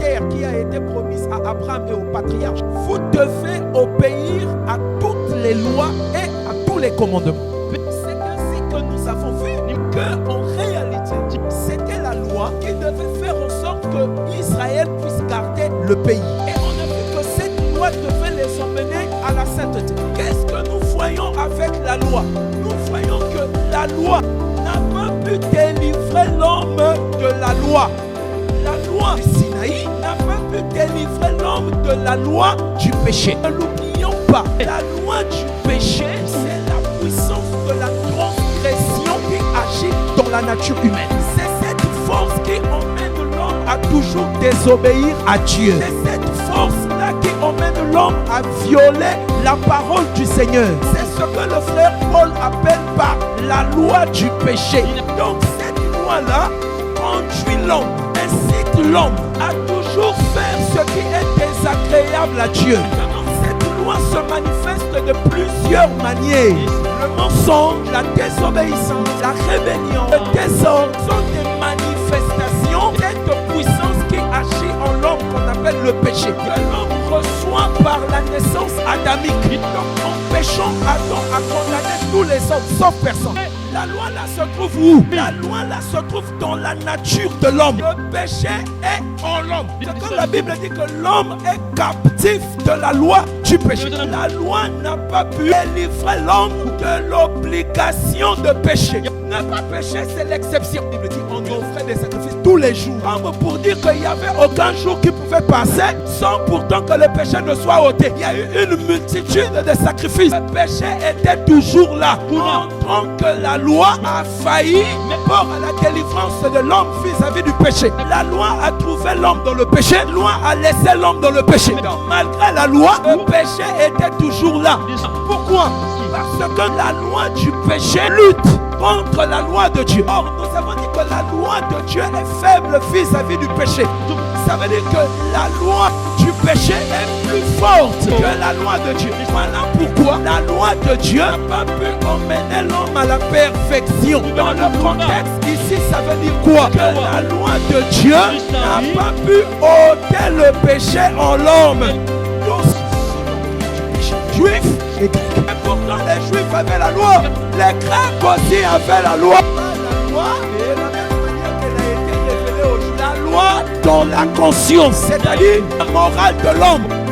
terre qui a été promise à Abraham et aux patriarches, vous devez obéir à toutes les lois et à tous les commandements. C'est ainsi que nous avons vu qu'en réalité, c'était la loi qui devait faire en sorte que Israël puisse garder le pays. Et on a vu que cette loi devait les emmener à la sainteté. Qu'est-ce que nous voyons avec la loi? Nous voyons que la loi n'a pas pu délivrer l'homme de la loi. La loi du Sinaï n'a pas pu délivrer l'homme de la loi du péché. Ne l'oublions pas, la loi du péché, c'est la puissance de la transgression qui agit dans la nature humaine. C'est cette force qui emmène l'homme à toujours désobéir à Dieu. C'est cette force-là qui emmène l'homme à violer la parole du Seigneur. C'est ce que le frère Paul appelle par la loi du péché. Donc cette loi-là conduit l'homme, incite l'homme à toujours faire ce qui est désagréable à Dieu. Cette loi se manifeste de plusieurs manières. Le mensonge, la désobéissance, la rébellion, le désordre sont des manifestations de cette puissance qui agit en l'homme qu'on appelle le péché. Que l'homme reçoit par la naissance adamique. Donc en péchant, Adam a condamné tous les hommes, sauf personne. La loi là se trouve où? La loi là se trouve dans la nature de l'homme. Le péché est en l'homme. C'est comme la Bible dit que l'homme est captif de la loi du péché. La loi n'a pas pu délivrer l'homme de l'obligation de pécher. Ne pas pécher, c'est l'exception. La Bible dit on offrait des sacrifices tous les jours. Comme pour dire qu'il n'y avait aucun jour qui pouvait passer sans pourtant que le péché ne soit ôté. Il y a eu une multitude de sacrifices. Le péché était toujours là. Montrant que la loi a failli pour la délivrance de l'homme vis-à-vis du péché. La loi a trouvé l'homme dans le péché. La loi a laissé l'homme dans le péché. Donc, malgré la loi, le péché était toujours là. Pourquoi? Parce que la loi du péché lutte contre la loi de Dieu. Or, nous avons dit que la loi de Dieu est faible vis-à-vis du péché. Ça veut dire que la loi du péché est plus forte que la loi de Dieu. Voilà pourquoi la loi de Dieu n'a pas pu emmener l'homme à la perfection. Dans le contexte ici, ça veut dire quoi? Que la loi de Dieu n'a pas pu ôter le péché en l'homme. Juifs et Grecs. Et pourtant les Juifs avaient la loi. Les Grecs aussi avaient la loi. La loi est la même manière qu'elle a été révélée aux Juifs. La loi dans la conscience, c'est-à-dire la morale de l'homme.